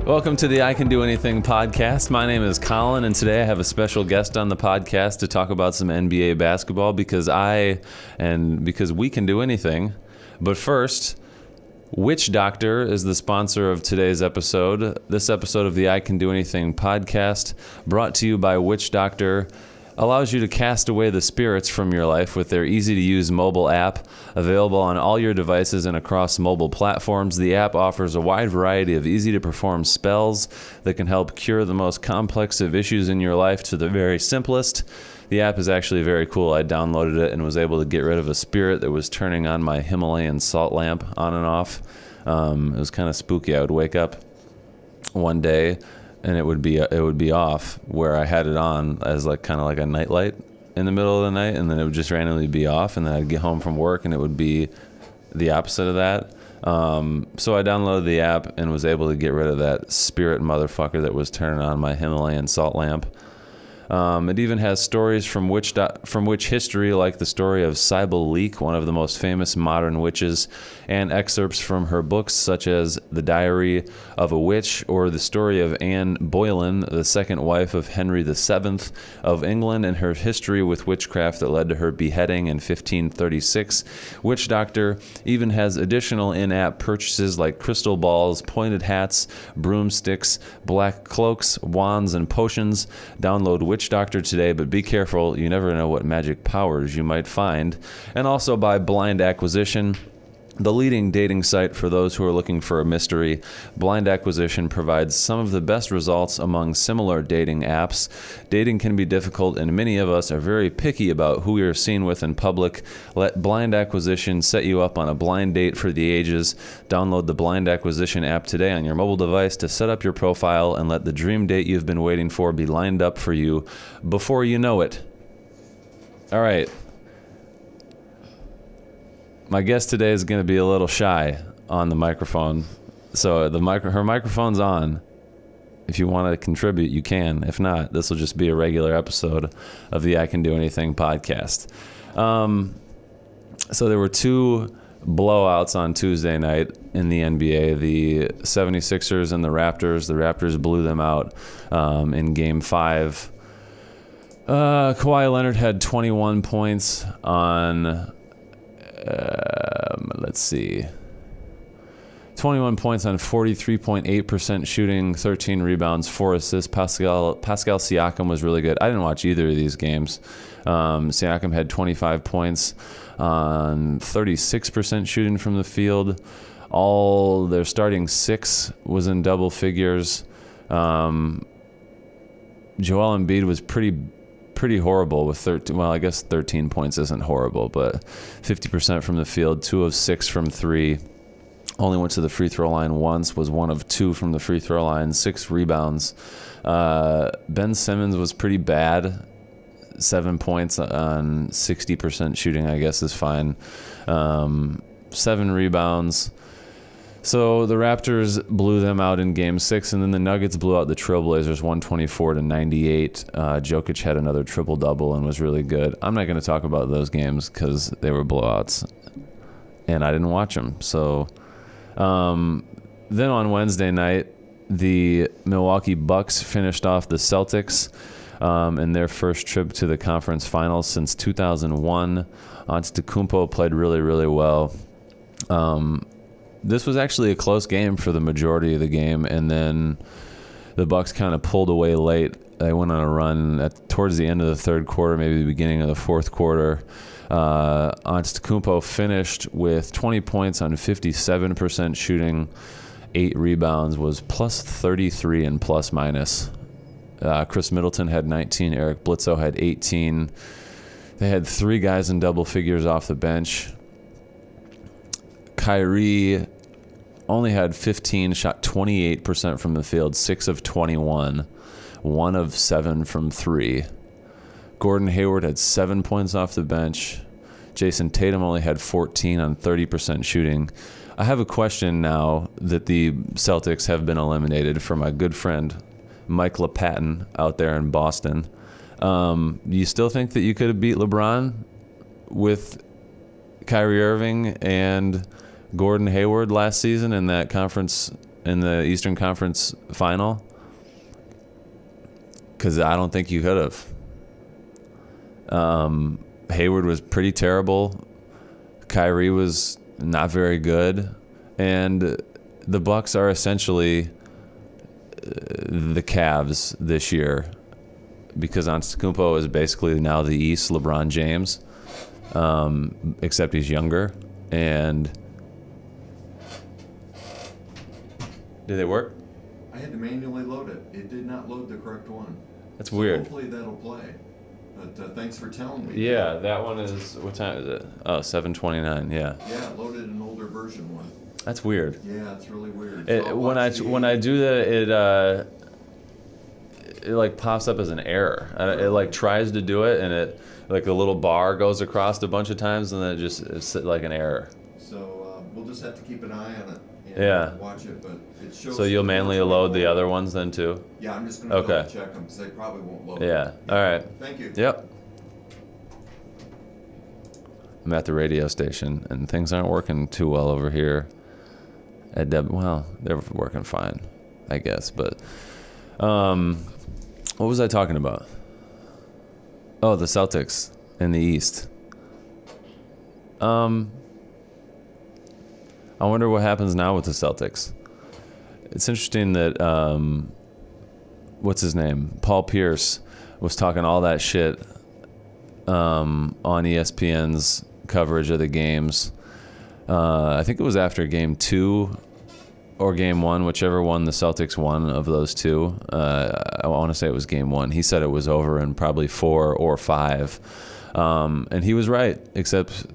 Welcome to the I Can Do Anything podcast. My name is Colin, and today I have a special guest on the podcast to talk about some NBA basketball because we can do anything. But first, Witch Doctor is the sponsor of today's episode. This episode of the I Can Do Anything podcast, brought to you by Witch Doctor, allows you to cast away the spirits from your life with their easy-to-use mobile app, available on all your devices and across mobile platforms. The app offers a wide variety of easy-to-perform spells that can help cure the most complex of issues in your life to the very simplest. The app is actually very cool. I downloaded it and was able to get rid of a spirit that was turning on my Himalayan salt lamp on and off. It was kind of spooky. I would wake up one day and it would be off where I had it on as kind of like a nightlight in the middle of the night, and then it would just randomly be off, and then I'd get home from work and it would be the opposite of that. So I downloaded the app and was able to get rid of that spirit motherfucker that was turning on my Himalayan salt lamp. It even has stories from witch history, like the story of Cybele Leek, one of the most famous modern witches, and excerpts from her books such as The Diary of a Witch or the story of Anne Boleyn, the second wife of Henry VII of England, and her history with witchcraft that led to her beheading in 1536. Witch Doctor even has additional in-app purchases like crystal balls, pointed hats, broomsticks, black cloaks, wands, and potions. Download Witch Doctor today, but be careful. You never know what magic powers you might find. And also by Blind Acquisition, the leading dating site for those who are looking for a mystery. Blind Acquisition provides some of the best results among similar dating apps. Dating can be difficult, and many of us are very picky about who we are seen with in public. Let Blind Acquisition set you up on a blind date for the ages. Download the Blind Acquisition app today on your mobile device to set up your profile and let the dream date you've been waiting for be lined up for you before you know it. All right. My guest today is going to be a little shy on the microphone. So her microphone's on. If you want to contribute, you can. If not, this will just be a regular episode of the I Can Do Anything podcast. So there were two blowouts on Tuesday night in the NBA. The 76ers and the Raptors. The Raptors blew them out in Game 5. Kawhi Leonard had 21 points on... let's see. 21 points on 43.8% shooting, 13 rebounds, 4 assists. Pascal Siakam was really good. I didn't watch either of these games. Siakam had 25 points on 36% shooting from the field. All their starting 6 was in double figures. Joel Embiid was pretty horrible with 13. Well, I guess 13 points isn't horrible, but 50% from the field, 2 of 6 from 3. Only went to the free throw line once, was 1 of 2 from the free throw line, 6 rebounds. Ben Simmons was pretty bad. 7 points on 60% shooting, I guess is fine. 7 rebounds. So the Raptors blew them out in Game 6, and then the Nuggets blew out the Trailblazers 124-98. Jokic had another triple-double and was really good. I'm not going to talk about those games because they were blowouts, and I didn't watch them. So then on Wednesday night, the Milwaukee Bucks finished off the Celtics in their first trip to the conference finals since 2001. Antetokounmpo played really, really well. This was actually a close game for the majority of the game, and then the Bucks kind of pulled away late. They went on a run towards the end of the third quarter, maybe the beginning of the fourth quarter. Antetokounmpo finished with 20 points on 57% shooting, 8 rebounds, was plus 33 and plus minus. Chris Middleton had 19, Eric Bledsoe had 18. They had 3 guys in double figures off the bench. Kyrie only had 15, shot 28% from the field, 6 of 21, 1 of 7 from 3. Gordon Hayward had 7 points off the bench. Jason Tatum only had 14 on 30% shooting. I have a question now that the Celtics have been eliminated from my good friend Mike LePatin out there in Boston. Do you still think that you could have beat LeBron with Kyrie Irving and Gordon Hayward last season in that conference in the Eastern Conference final? Because I don't think you could have. Hayward was pretty terrible. Kyrie was not very good. And the Bucks are essentially the Cavs this year, because Antetokounmpo is basically now the East LeBron James, except he's younger. And did they work? I had to manually load it. It did not load the correct one. That's weird. Hopefully that'll play. But thanks for telling me. Yeah, that one is, what time is it? Oh, 7:29. Yeah. Yeah, it loaded an older version one. That's weird. Yeah, it's really weird. When I do that, it like pops up as an error. It like tries to do it, and it like a little bar goes across a bunch of times, and then it's like an error. So we'll just have to keep an eye on it. And watch it, but it shows. So you'll manually load the other ones then too? Yeah, I'm just gonna double check them because they probably won't load. Yeah. All right. Thank you. Yep. I'm at the radio station, and things aren't working too well over here. Well, they're working fine, I guess. But what was I talking about? Oh, the Celtics in the East. I wonder what happens now with the Celtics. It's interesting that what's his name? Paul Pierce was talking all that shit on ESPN's coverage of the games. I think it was after game 2 or game 1, whichever one the Celtics won of those two. I want to say it was game 1. He said it was over in probably 4 or 5. And he was right, except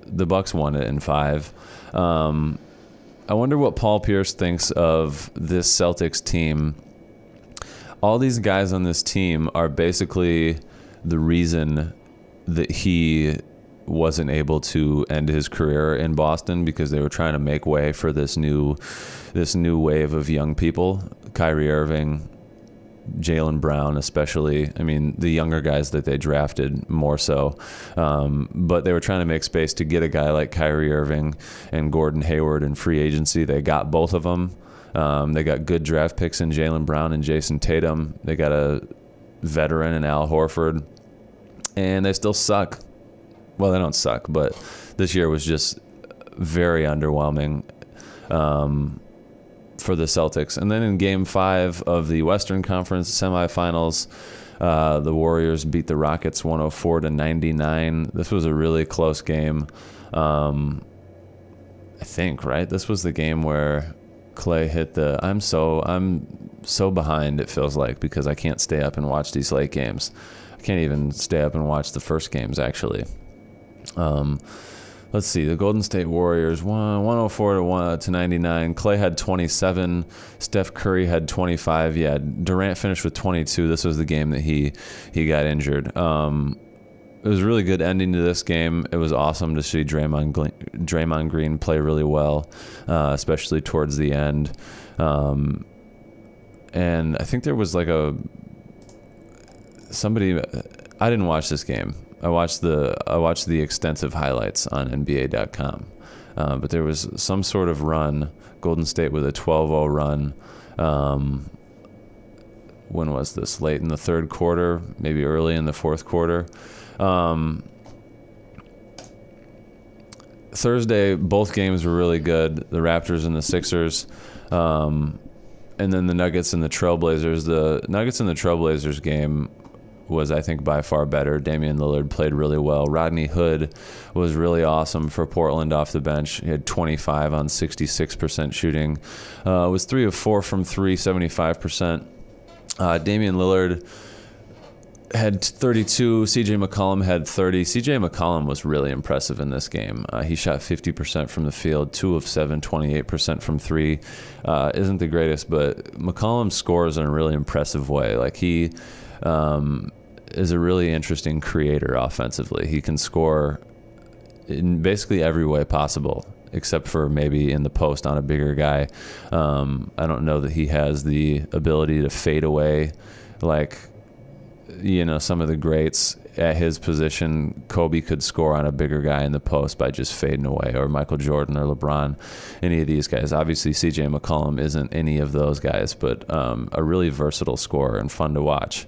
the Bucks won it in 5. I wonder what Paul Pierce thinks of this Celtics team. All these guys on this team are basically the reason that he wasn't able to end his career in Boston, because they were trying to make way for this new wave of young people. Kyrie Irving, Jaylen Brown especially. I mean, the younger guys that they drafted more so. But they were trying to make space to get a guy like Kyrie Irving and Gordon Hayward in free agency. They got both of them. They got good draft picks in Jaylen Brown and Jason Tatum. They got a veteran in Al Horford. And they still suck. Well, they don't suck, but this year was just very underwhelming for the Celtics. And then in Game 5 of the Western Conference semifinals, the Warriors beat the Rockets 104-99. This was a really close game. I think, right? This was the game where Clay hit the... I'm so behind, it feels like, because I can't stay up and watch these late games. I can't even stay up and watch the first games, actually. Let's see. The Golden State Warriors won 104-99. Clay had 27. Steph Curry had 25. Yeah, Durant finished with 22. This was the game that he got injured. It was a really good ending to this game. It was awesome to see Draymond Green play really well, especially towards the end. And I think there was like somebody. I didn't watch this game. I watched the extensive highlights on NBA.com, but there was some sort of run. Golden State with a 12-0 run. When was this? Late in the third quarter, maybe early in the fourth quarter. Thursday, both games were really good. The Raptors and the Sixers, and then the Nuggets and the Trailblazers. The Nuggets and the Trailblazers game was, I think, by far better. Damian Lillard played really well. Rodney Hood was really awesome for Portland off the bench. He had 25 on 66% shooting. Was 3 of 4 from 3, 75%. Damian Lillard had 32. CJ McCollum had 30. CJ McCollum was really impressive in this game. He shot 50% from the field, 2 of 7, 28% from 3. Isn't the greatest, but McCollum scores in a really impressive way. Like, he is a really interesting creator offensively. He can score in basically every way possible, except for maybe in the post on a bigger guy. I don't know that he has the ability to fade away like, some of the greats. at his position, Kobe could score on a bigger guy in the post by just fading away, or Michael Jordan or LeBron, any of these guys. Obviously, C.J. McCollum isn't any of those guys, but a really versatile scorer and fun to watch.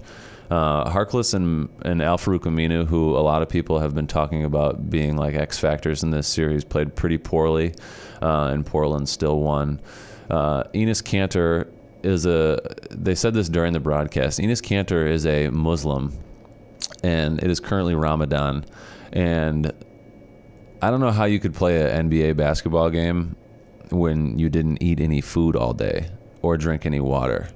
Harkless and Al-Farouq Aminu, who a lot of people have been talking about being like X factors in this series, played pretty poorly, and Portland still won. Enes Kanter they said this during the broadcast, Enes Kanter is a Muslim, and it is currently Ramadan. And I don't know how you could play an NBA basketball game when you didn't eat any food all day or drink any water.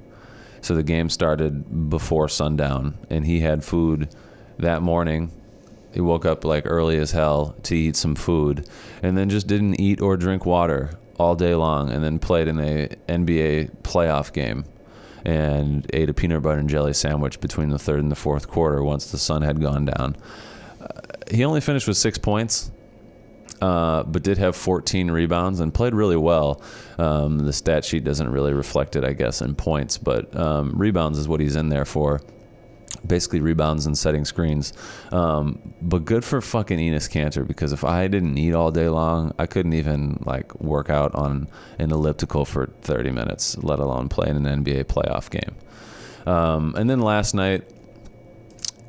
So the game started before sundown, and he had food that morning. He woke up like early as hell to eat some food, and then just didn't eat or drink water all day long, and then played in a NBA playoff game and ate a peanut butter and jelly sandwich between the third and the fourth quarter once the sun had gone down. He only finished with 6 points, but did have 14 rebounds and played really well. The stat sheet doesn't really reflect it, I guess, in points, but rebounds is what he's in there for. Basically rebounds and setting screens. But good for fucking Enes Kanter, because if I didn't eat all day long, I couldn't even like work out on an elliptical for 30 minutes, let alone play in an NBA playoff game. And then last night,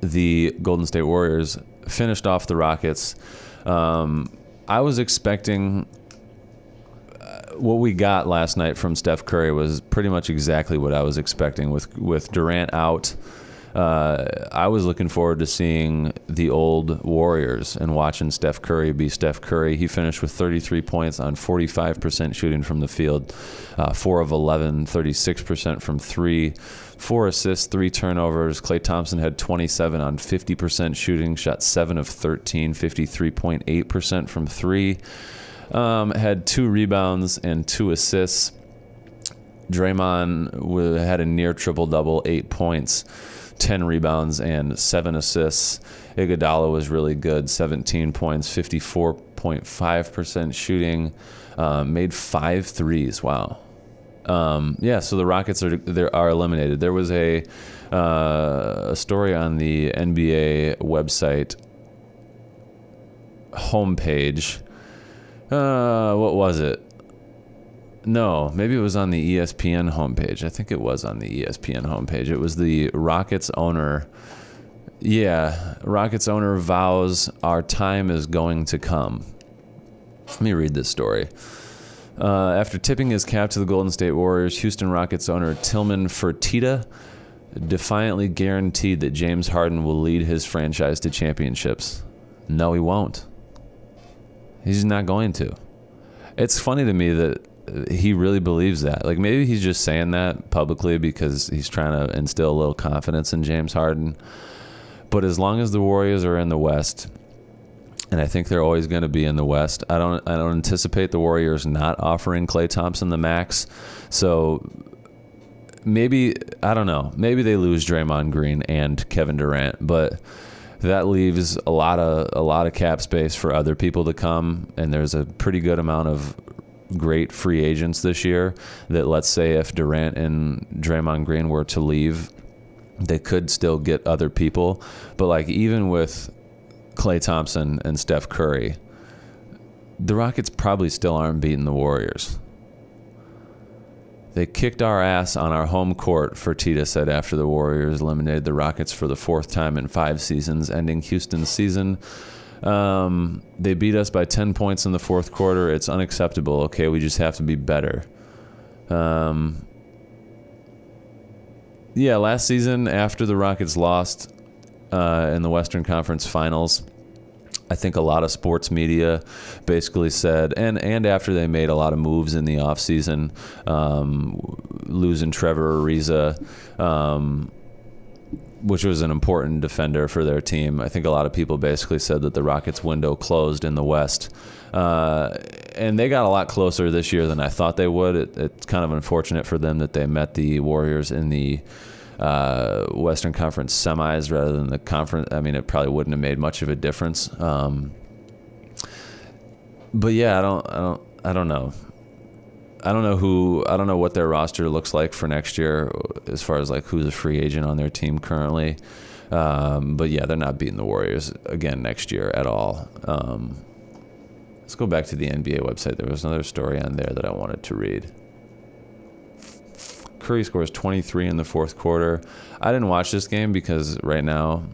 the Golden State Warriors finished off the Rockets. I was expecting what we got last night from Steph Curry was pretty much exactly what I was expecting with Durant out. I was looking forward to seeing the old Warriors and watching Steph Curry be Steph Curry. He finished with 33 points on 45% shooting from the field, 4 of 11, 36% from 3, 4 assists, 3 turnovers. Klay Thompson had 27 on 50% shooting, shot 7 of 13, 53.8% from 3, had 2 rebounds and 2 assists. Draymond had a near triple-double, 8 points, 10 rebounds, and 7 assists. Iguodala was really good, 17 points, 54.5% shooting, made 5 threes. Wow. So the Rockets are eliminated. There was a story on the NBA website homepage. What was it? No, maybe it was on the ESPN homepage. I think it was on the ESPN homepage. It was the Rockets owner. Yeah, Rockets owner vows our time is going to come. Let me read this story. After tipping his cap to the Golden State Warriors, Houston Rockets owner Tillman Fertitta defiantly guaranteed that James Harden will lead his franchise to championships. No, he won't. He's not going to. It's funny to me that he really believes that. Like, maybe he's just saying that publicly because he's trying to instill a little confidence in James Harden. But as long as the Warriors are in the West, and I think they're always going to be in the West, I don't anticipate the Warriors not offering Klay Thompson the max. So maybe, I don't know, maybe they lose Draymond Green and Kevin Durant, but that leaves a lot of cap space for other people to come, and there's a pretty good amount of great free agents this year that, let's say if Durant and Draymond Green were to leave, they could still get other people. But like, even with Klay Thompson and Steph Curry, the Rockets probably still aren't beating the Warriors. They kicked our ass on our home court, Fertitta said after the Warriors eliminated the Rockets for the 4th time in 5 seasons, ending Houston's season. They beat us by 10 points in the 4th quarter. It's unacceptable. Okay, we just have to be better. Last season, after the Rockets lost in the Western Conference Finals, I think a lot of sports media basically said, and after they made a lot of moves in the offseason, losing Trevor Ariza, which was an important defender for their team. I think a lot of people basically said that the Rockets' window closed in the West. And they got a lot closer this year than I thought they would. It's kind of unfortunate for them that they met the Warriors in the Western Conference semis rather than the conference. I mean, it probably wouldn't have made much of a difference. But yeah, I don't know. I don't know what their roster looks like for next year as far as like who's a free agent on their team currently. But yeah, they're not beating the Warriors again next year at all. Let's go back to the NBA website. There was another story on there that I wanted to read. Curry scores 23 in the fourth quarter. I didn't watch this game because right now,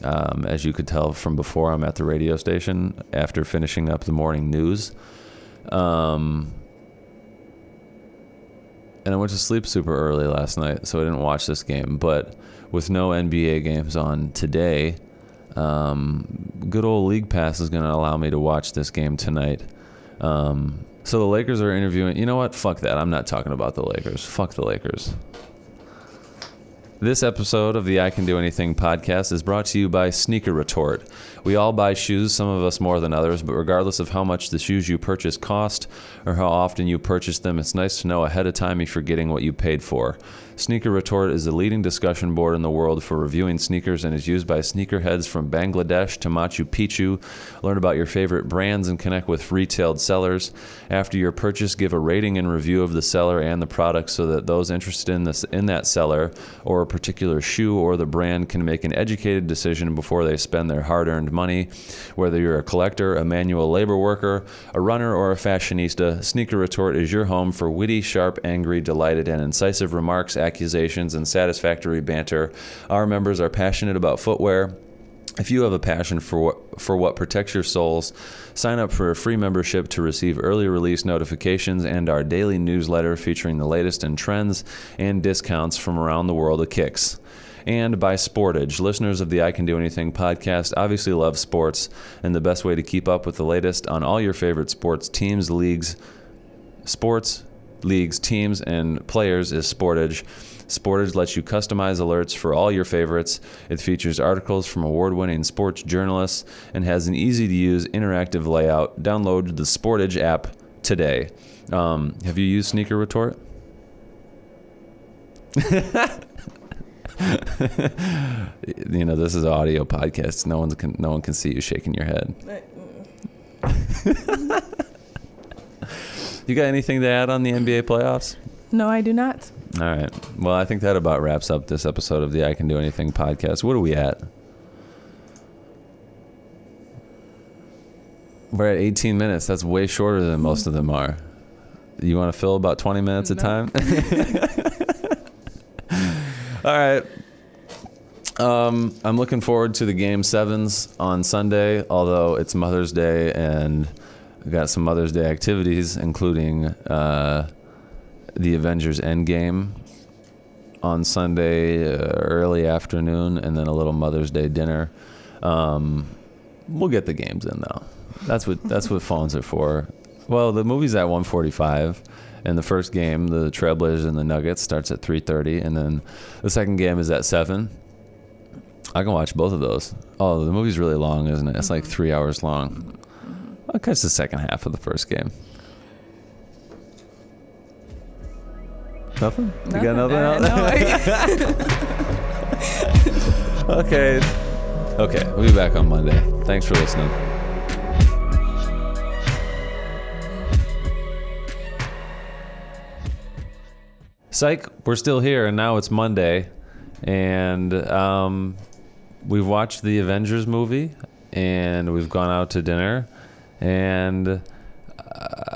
as you could tell from before, I'm at the radio station after finishing up the morning news. And I went to sleep super early last night, so I didn't watch this game. But with no NBA games on today, good old League Pass is going to allow me to watch this game tonight. So the Lakers are interviewing. You know what? Fuck that. I'm not talking about the Lakers. Fuck the Lakers. This episode of the I Can Do Anything podcast is brought to you by Sneaker Retort. We all buy shoes, some of us more than others, but regardless of how much the shoes you purchase cost or how often you purchase them, it's nice to know ahead of time if you're getting what you paid for. Sneaker Retort is the leading discussion board in the world for reviewing sneakers and is used by sneakerheads from Bangladesh to Machu Picchu. Learn about your favorite brands and connect with retailed sellers. After your purchase, give a rating and review of the seller and the product so that those interested in that seller or a particular shoe or the brand can make an educated decision before they spend their hard-earned money. Whether you're a collector, a manual labor worker, a runner, or a fashionista, Sneaker Retort is your home for witty, sharp, angry, delighted, and incisive remarks, accusations, and satisfactory banter. Our members are passionate about footwear. If you have a passion for what protects your souls, sign up for a free membership to receive early release notifications and our daily newsletter featuring the latest in trends and discounts from around the world of kicks. And by Sportage. Listeners of the I Can Do Anything podcast obviously love sports, and the best way to keep up with the latest on all your favorite sports, teams, leagues, teams, and players is Sportage. Sportage lets you customize alerts for all your favorites. It features articles from award-winning sports journalists and has an easy-to-use interactive layout. Download the Sportage app today. Have you used Sneaker Retort? You know, this is an audio podcast. No one can see you shaking your head. You got anything to add on the NBA playoffs? No, I do not. All right. Well, I think that about wraps up this episode of the I Can Do Anything podcast. What are we at? We're at 18 minutes. That's way shorter than most of them are. You want to fill about 20 minutes of time? All right. I'm looking forward to the Game 7s on Sunday, although it's Mother's Day and we've got some Mother's Day activities, including the Avengers Endgame on Sunday early afternoon, and then a little Mother's Day dinner. We'll get the games in, though. That's what phones are for. Well, the movie's at 1:45, and the first game, the Trailblazers and the Nuggets, starts at 3:30, and then the second game is at 7. I can watch both of those. Oh, the movie's really long, isn't it? It's like 3 hours long. I'll catch the second half of the first game. Nothing? You got nothing else? No. Okay, we'll be back on Monday. Thanks for listening. Psych, we're still here, and now it's Monday, and we've watched the Avengers movie, and we've gone out to dinner, and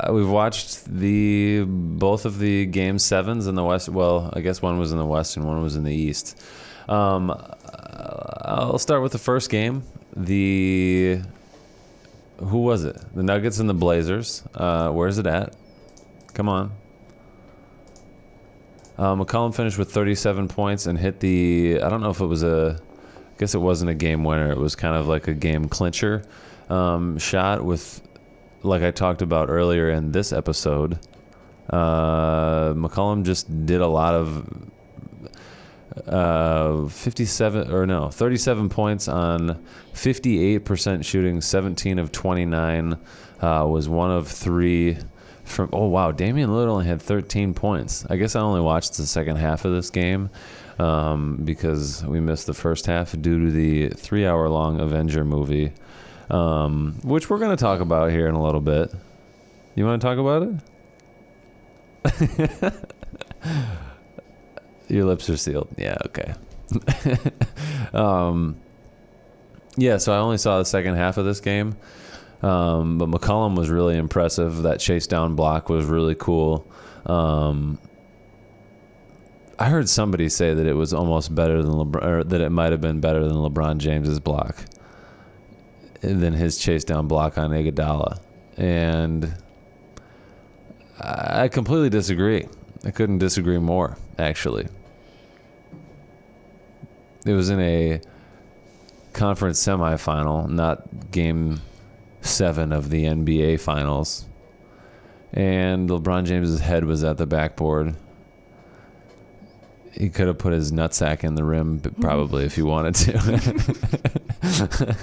we've watched both of the Game 7s in the West. Well, I guess one was in the West and one was in the East. I'll start with the first game. Who was it? The Nuggets and the Blazers. Where's it at? Come on. McCollum finished with 37 points and hit I don't know if it was I guess it wasn't a game winner. It was kind of like a game clincher shot with, like I talked about earlier in this episode. McCollum just did a lot of 37 points on 58% shooting, 17 of 29, was one of 3 from. Oh wow, Damian Lillard only had 13 points. I guess I only watched the second half of this game because we missed the first half due to the 3-hour-long Avenger movie, which we're going to talk about here in a little bit. You want to talk about it? Your lips are sealed. Yeah, okay. Yeah, so I only saw the second half of this game. But McCollum was really impressive. That chase down block was really cool. I heard somebody say that it was almost better than LeBron, or that it might have been better than LeBron James's block, than his chase down block on Iguodala. And I completely disagree. I couldn't disagree more, actually. It was in a conference semifinal, not game 7 of the NBA finals. And LeBron James's head was at the backboard. He could have put his nutsack in the rim, probably, if he wanted to.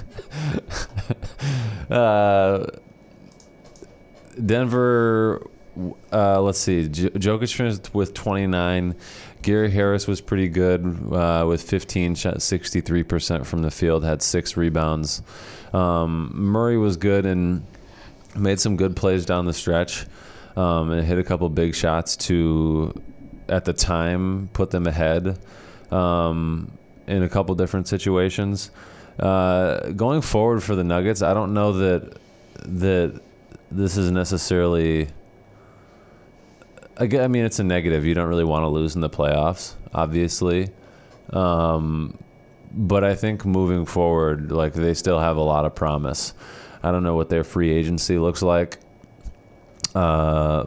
Denver, let's see. Jokic finished with 29. Gary Harris was pretty good with 15 shot, 63% from the field, had 6 rebounds. Murray was good and made some good plays down the stretch, and hit a couple big shots to, at the time, put them ahead in a couple different situations. Going forward for the Nuggets, I don't know that this is necessarily... I mean, it's a negative. You don't really want to lose in the playoffs, obviously. But I think moving forward, like, they still have a lot of promise. I don't know what their free agency looks like. I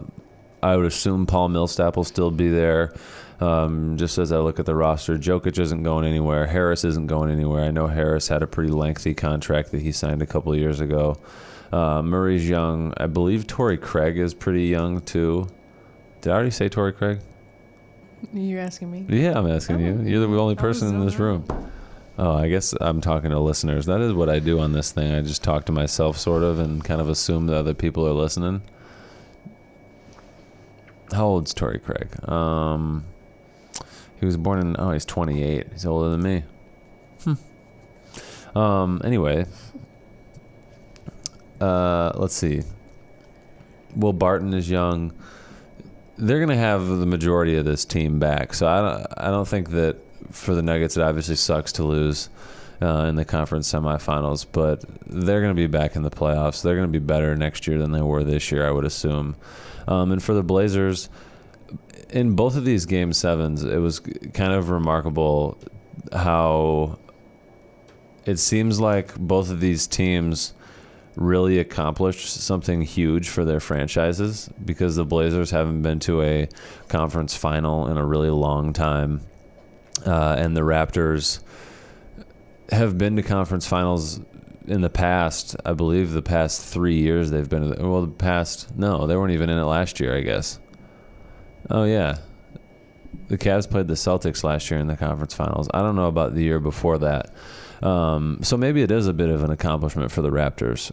would assume Paul Millsap will still be there. Just as I look at the roster, Jokic isn't going anywhere. Harris isn't going anywhere. I know Harris had a pretty lengthy contract that he signed a couple of years ago. Murray's young. I believe Torrey Craig is pretty young, too. Did I already say Torrey Craig? You're asking me? Yeah, I'm asking you. You're the only person in this room. Oh, I guess I'm talking to listeners. That is what I do on this thing. I just talk to myself, sort of, and kind of assume that other people are listening. How old's Torrey Craig? He was born in... Oh, he's 28. He's older than me. Anyway. Let's see. Will Barton is young. They're going to have the majority of this team back. So I don't think that for the Nuggets it obviously sucks to lose in the conference semifinals, but they're going to be back in the playoffs. They're going to be better next year than they were this year, I would assume. And for the Blazers, in both of these Game 7s, it was kind of remarkable how it seems like both of these teams really accomplished something huge for their franchises, because the Blazers haven't been to a conference final in a really long time, and the Raptors have been to conference finals in the past. I believe the past 3 years they've been they weren't even in it last year, I guess. Oh yeah, the Cavs played the Celtics last year in the conference finals. I don't know about the year before that. So maybe it is a bit of an accomplishment for the Raptors.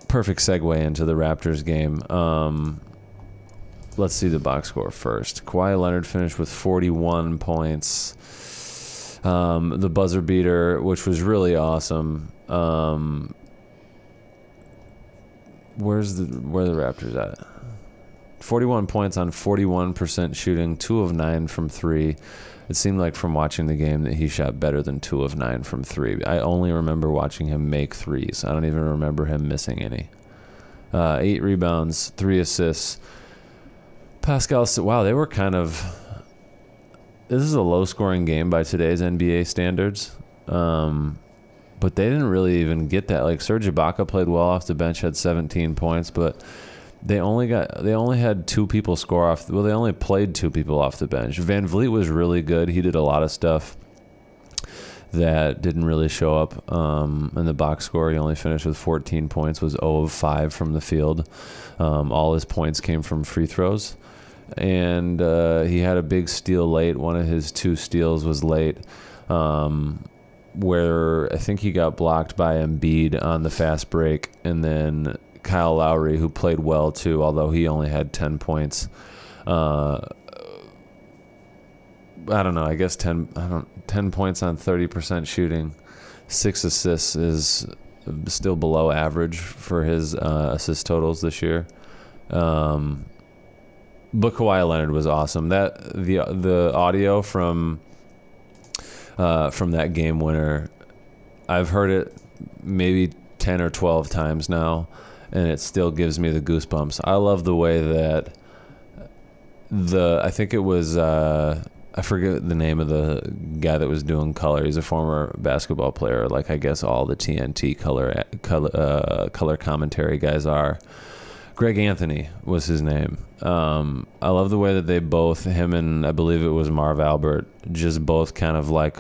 Perfect segue into the Raptors game. Let's see the box score first. Kawhi Leonard finished with 41 points. The buzzer beater, which was really awesome. Where are the Raptors at? 41 points on 41% shooting, 2 of 9 from 3. It seemed like from watching the game that he shot better than 2 of 9 from 3. I only remember watching him make threes. I don't even remember him missing any. 8 rebounds, 3 assists. Pascal, wow, they were kind of... This is a low-scoring game by today's NBA standards. But they didn't really even get that. Like, Serge Ibaka played well off the bench, had 17 points, but... They only had 2 people score off. Well, they only played 2 people off the bench. Van Vliet was really good. He did a lot of stuff that didn't really show up in the box score. He only finished with 14 points, was 0 of 5 from the field. All his points came from free throws. And he had a big steal late. One of his 2 steals was late, where I think he got blocked by Embiid on the fast break, and then Kyle Lowry, who played well too, although he only had 10 points. I don't know. I guess 10 points on 30% shooting, 6 assists is still below average for his assist totals this year. But Kawhi Leonard was awesome. That the audio from from that game winner. I've heard it maybe 10 or 12 times now, and it still gives me the goosebumps. I love the way that I think it was, I forget the name of the guy that was doing color. He's a former basketball player, like I guess all the TNT color commentary guys are. Greg Anthony was his name. I love the way that they both, him and I believe it was Marv Albert, just both kind of like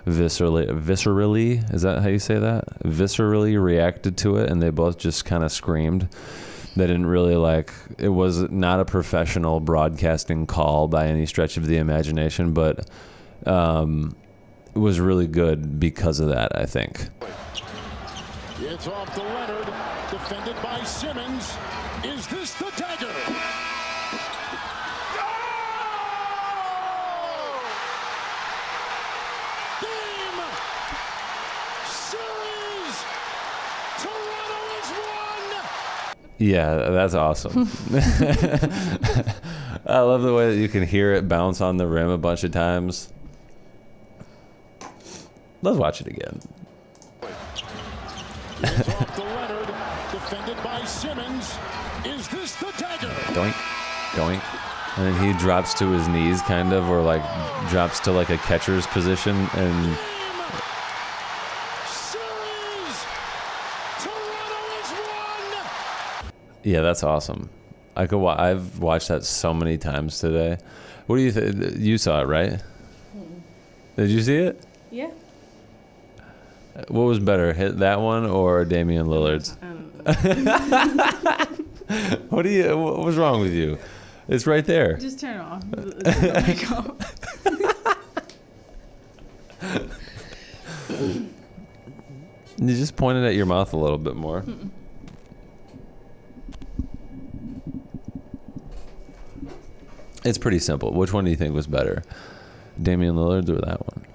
viscerally, is that how you say that? Viscerally reacted to it, and they both just kind of screamed. They didn't really it was not a professional broadcasting call by any stretch of the imagination, but it was really good because of that, I think. It's off to Leonard, defended by Simmons. Is this the dagger? Game! Series! Toronto has won! Yeah, that's awesome. I love the way that you can hear it bounce on the rim a bunch of times. Let's watch it again. It's off to Leonard, defended by Simmons. Is this the dagger? Doink, doink. And then he drops to his knees, kind of, or drops to a catcher's position. And Series! Toronto has won! yeah, that's awesome. I've watched that so many times today. What do you think? You saw it, right? Did you see it? Yeah. What was better, hit that one or Damian Lillard's? What was wrong with you? It's right there. Just turn it off. The mic off. You just pointed at your mouth a little bit more. It's pretty simple. Which one do you think was better? Damian Lillard's or that one?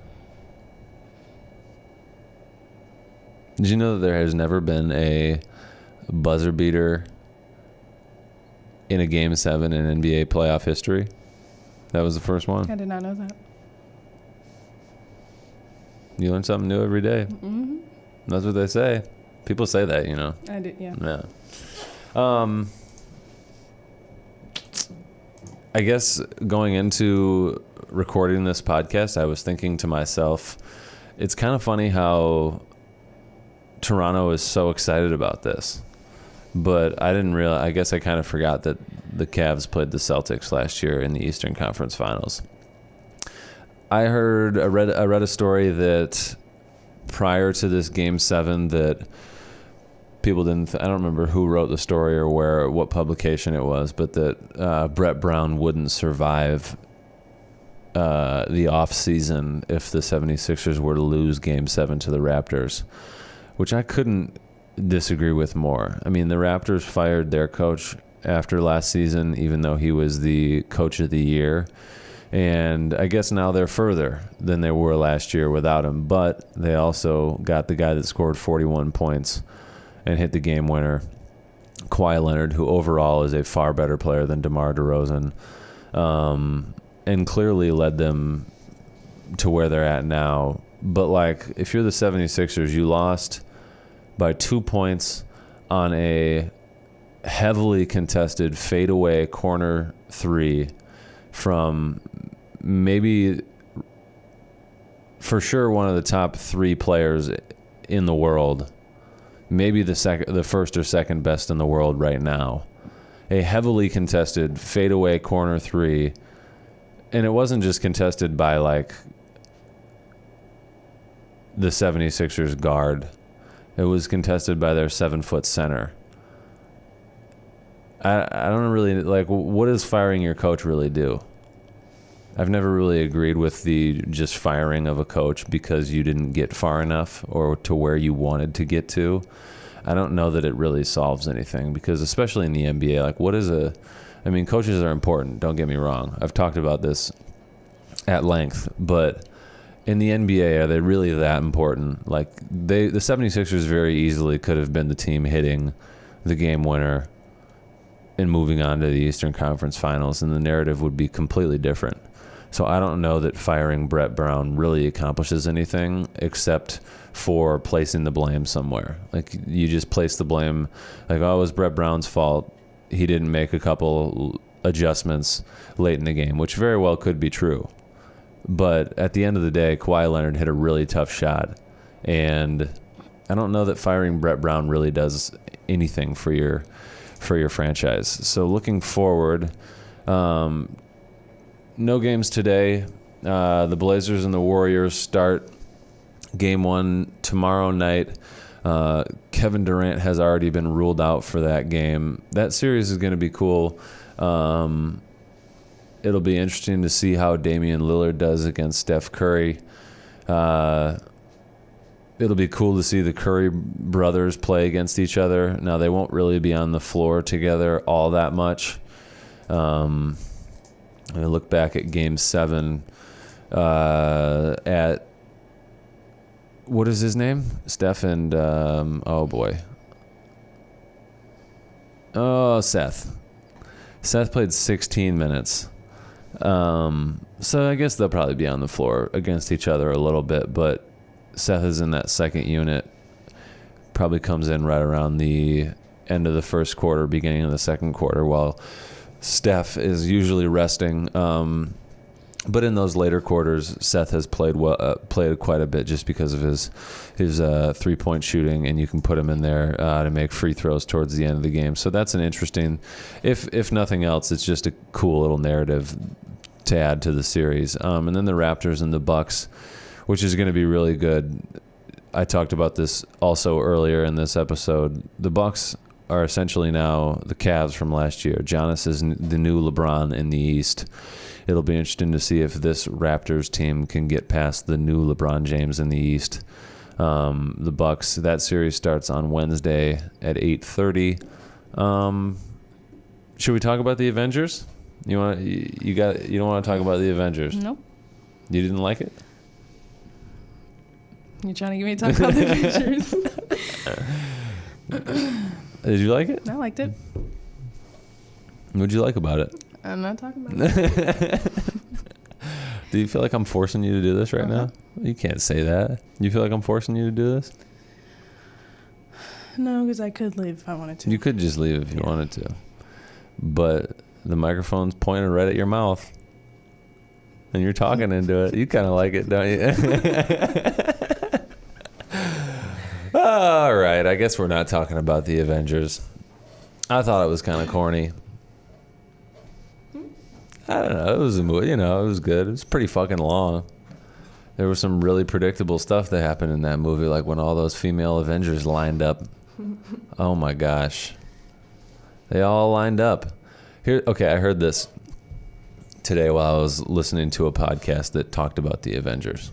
Did you know that there has never been a buzzer beater in a Game 7 in NBA playoff history? That was the first one? I did not know that. You learn something new every day. Mm-hmm. That's what they say. People say that, you know. I did, yeah. Yeah. I guess going into recording this podcast, I was thinking to myself, it's kind of funny how Toronto is so excited about this, but I didn't realize. I guess I kind of forgot that the Cavs played the Celtics last year in the Eastern Conference Finals. I read a story that prior to this Game 7 that people didn't. I don't remember who wrote the story or what publication it was, but that Brett Brown wouldn't survive the off season if the 76ers were to lose Game 7 to the Raptors, which I couldn't disagree with more. I mean, the Raptors fired their coach after last season, even though he was the coach of the year. And I guess now they're further than they were last year without him. But they also got the guy that scored 41 points and hit the game winner, Kawhi Leonard, who overall is a far better player than DeMar DeRozan, and clearly led them to where they're at now. But, if you're the 76ers, you lost by 2 points on a heavily contested fadeaway corner three from maybe for sure one of the top three players in the world, maybe the first or second best in the world right now. A heavily contested fadeaway corner three, and it wasn't just contested by the 76ers guard. It was contested by their 7-foot center. I don't really what does firing your coach really do? I've never really agreed with the just firing of a coach because you didn't get far enough or to where you wanted to get to. I don't know that it really solves anything because especially in the NBA, coaches are important, don't get me wrong. I've talked about this at length, but in the NBA, are they really that important? The 76ers very easily could have been the team hitting the game winner and moving on to the Eastern Conference Finals, and the narrative would be completely different. So I don't know that firing Brett Brown really accomplishes anything except for placing the blame somewhere. Like, you just place the blame, like, oh, it was Brett Brown's fault. He didn't make a couple adjustments late in the game, which very well could be true. But at the end of the day, Kawhi Leonard hit a really tough shot. And I don't know that firing Brett Brown really does anything for your franchise. So looking forward, no games today. The Blazers and the Warriors start game 1 tomorrow night. Kevin Durant has already been ruled out for that game. That series is going to be cool. It'll be interesting to see how Damian Lillard does against Steph Curry. It'll be cool to see the Curry brothers play against each other. Now, they won't really be on the floor together all that much. I look back at Game 7 at, what is his name? Steph and, Seth. Seth played 16 minutes. So I guess they'll probably be on the floor against each other a little bit, but Seth is in that second unit, probably comes in right around the end of the first quarter, beginning of the second quarter, while Steph is usually resting. But in those later quarters, Seth has played quite a bit just because of his 3-point shooting, and you can put him in there to make free throws towards the end of the game. So that's an interesting, if nothing else, it's just a cool little narrative to add to the series. And then the Raptors and the Bucks, which is going to be really good. I talked about this also earlier in this episode. The Bucks are essentially now the Cavs from last year. Giannis is the new LeBron in the East. It'll be interesting to see if this Raptors team can get past the new LeBron James in the East. The Bucks, that series starts on Wednesday at 8:30. Should we talk about the Avengers? You don't want to talk about the Avengers? Nope. You didn't like it? You trying to get me to talk about the pictures? Did you like it? I liked it. What'd you like about it? I'm not talking about it. Do you feel like I'm forcing you to do this right now? You can't say that. You feel like I'm forcing you to do this? No, because I could leave if I wanted to. You could just leave if you wanted to. But the microphone's pointed right at your mouth. And you're talking into it. You kind of like it, don't you? All right. I guess we're not talking about the Avengers. I thought it was kind of corny. I don't know. It was a movie. It was good. It was pretty fucking long. There was some really predictable stuff that happened in that movie, like when all those female Avengers lined up. Oh my gosh. They all lined up. Okay, I heard this today while I was listening to a podcast that talked about the Avengers.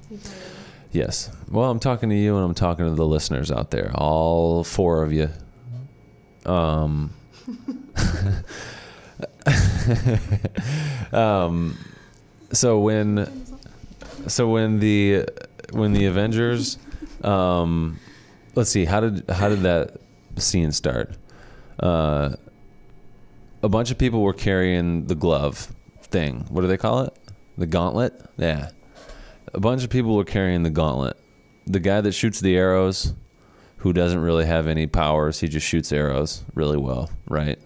Yes. Well, I'm talking to you and I'm talking to the listeners out there. All 4 of you. So when the Avengers, let's see, how did that scene start? A bunch of people were carrying the glove thing. What do they call it? The gauntlet? Yeah. A bunch of people were carrying the gauntlet. The guy that shoots the arrows, who doesn't really have any powers, he just shoots arrows really well, right?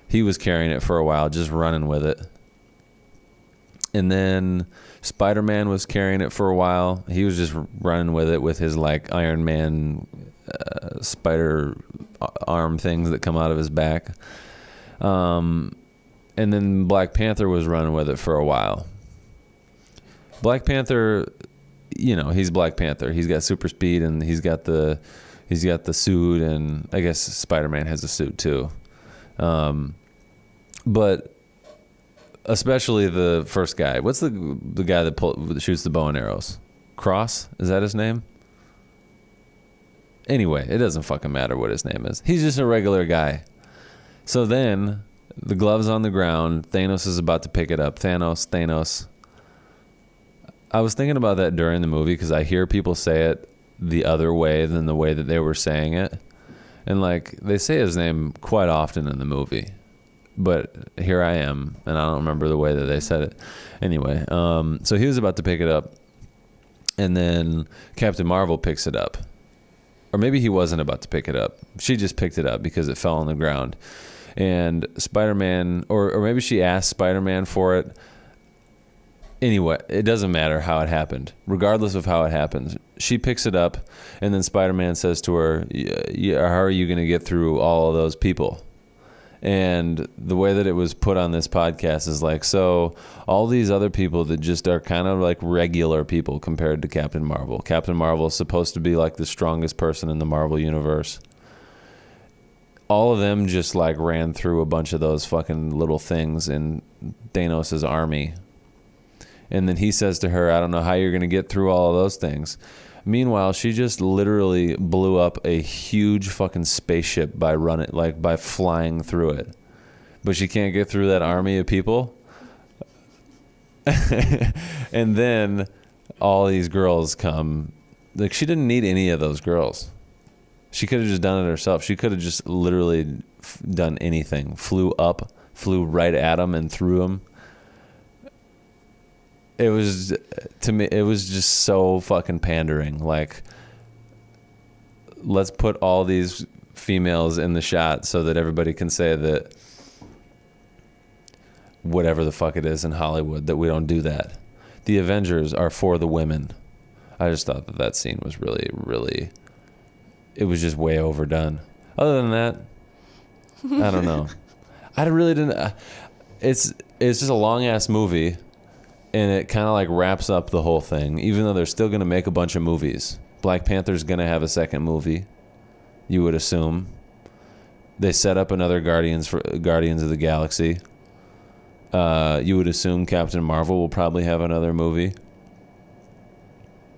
He was carrying it for a while, just running with it. And then Spider-Man was carrying it for a while. He was just running with it with his like Iron Man spider arm things that come out of his back. And then Black Panther was running with it for a while. Black Panther, he's Black Panther. He's got super speed and he's got the suit, and I guess Spider-Man has a suit too. But especially the first guy. What's the guy that shoots the bow and arrows? Cross? Is that his name? Anyway, it doesn't fucking matter what his name is. He's just a regular guy. So then the glove's on the ground. Thanos is about to pick it up. Thanos. I was thinking about that during the movie because I hear people say it the other way than the way that they were saying it. And like they say his name quite often in the movie. but here I am, and I don't remember the way that they said it. Anyway, so he was about to pick it up, and then Captain Marvel picks it up. Or maybe he wasn't about to pick it up. She just picked it up because it fell on the ground. And Spider-Man, or maybe she asked Spider-Man for it. Anyway, it doesn't matter how it happened. Regardless of how it happens, she picks it up, and then Spider-Man says to her, how are you going to get through all of those people? And the way that it was put on this podcast is like, so all these other people that just are kind of like regular people compared to Captain Marvel. Captain Marvel is supposed to be like the strongest person in the Marvel universe. All of them just like ran through a bunch of those fucking little things in Thanos' army. And then he says to her, I don't know how you're going to get through all of those things. Meanwhile, she just literally blew up a huge fucking spaceship by flying through it. But she can't get through that army of people. And then all these girls come. Like, she didn't need any of those girls. She could have just done it herself. She could have just literally done anything. Flew up, flew right at them and through them. It was, to me, it was just so fucking pandering. Like, let's put all these females in the shot so that everybody can say that whatever the fuck it is in Hollywood, that we don't do that. The Avengers are for the women. I just thought that scene was really, really, it was just way overdone. Other than that, I don't know. I really didn't, it's just a long-ass movie. And it kind of like wraps up the whole thing, even though they're still going to make a bunch of movies. Black Panther's going to have a second movie, you would assume. They set up another Guardians of the Galaxy. You would assume Captain Marvel will probably have another movie.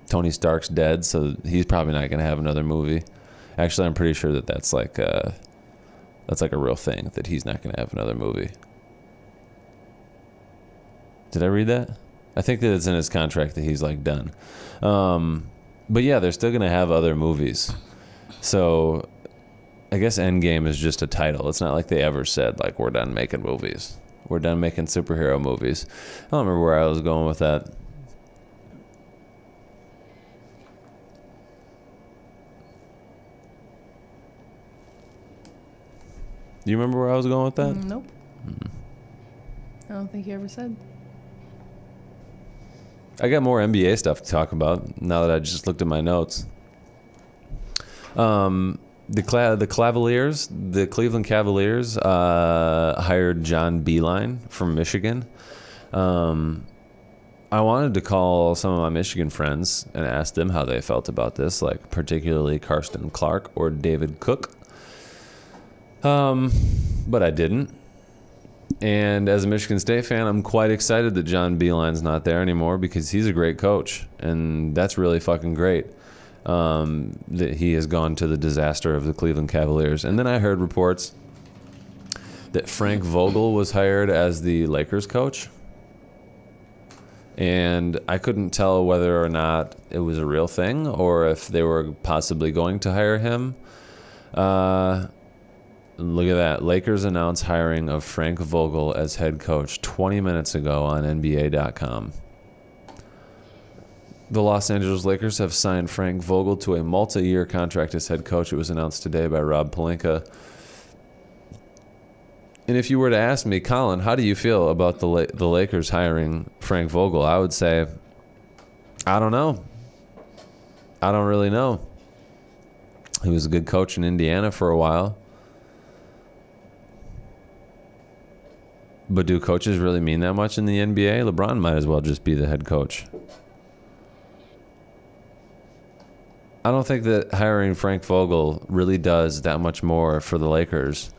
Tony Stark's dead, so he's probably not going to have another movie. Actually, I'm pretty sure that's like a real thing, that he's not going to have another movie. Did I read that? I think that it's in his contract that he's like done. But yeah, they're still going to have other movies. So I guess Endgame is just a title. It's not like they ever said, like, we're done making movies. We're done making superhero movies. I don't remember where I was going with that. Do you remember where I was going with that? Nope. I don't think you ever said. I got more NBA stuff to talk about now that I just looked at my notes. The Cleveland Cavaliers hired John Beilein from Michigan. I wanted to call some of my Michigan friends and ask them how they felt about this, like particularly Karsten Clark or David Cook. But I didn't. And as a Michigan State fan, I'm quite excited that John Beilein's not there anymore, because he's a great coach, and that's really fucking great. That he has gone to the disaster of the Cleveland Cavaliers. And then I heard reports that Frank Vogel was hired as the Lakers coach. And I couldn't tell whether or not it was a real thing or if they were possibly going to hire him. Look at that. Lakers announced hiring of Frank Vogel as head coach 20 minutes ago on NBA.com. The Los Angeles Lakers have signed Frank Vogel to a multi-year contract as head coach. It was announced today by Rob Pelinka. And if you were to ask me, Colin, how do you feel about the Lakers hiring Frank Vogel? I would say, I don't know. I don't really know. He was a good coach in Indiana for a while. But do coaches really mean that much in the NBA? LeBron might as well just be the head coach. I don't think that hiring Frank Vogel really does that much more for the Lakers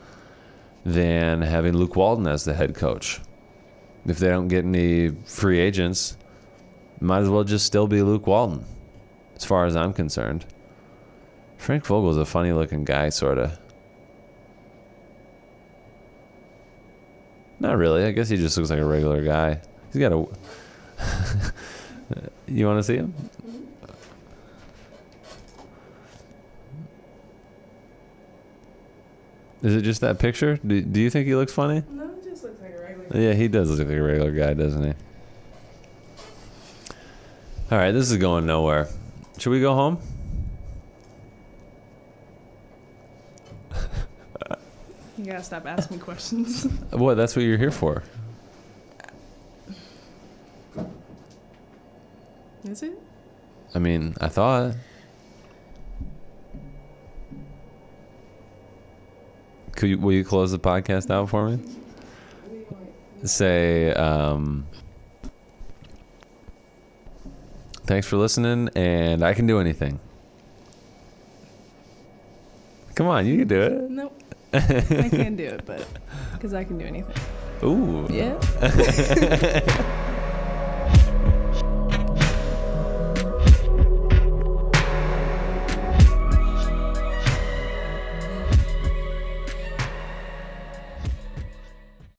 than having Luke Walton as the head coach. If they don't get any free agents, might as well just still be Luke Walton, as far as I'm concerned. Frank Vogel's a funny-looking guy, sort of. Not really. I guess he just looks like a regular guy. He's got a... You want to see him? Is it just that picture? Do you think he looks funny? No, Yeah, he does look like a regular guy, doesn't he? All right, this is going nowhere. Should we go home? You gotta stop asking me questions. What? That's what you're here for. Is it? I mean, I thought. Will you close the podcast out for me? Say, thanks for listening, and I can do anything. Come on, you can do it. Nope. I can't do it, but because I can do anything. Ooh. Yeah.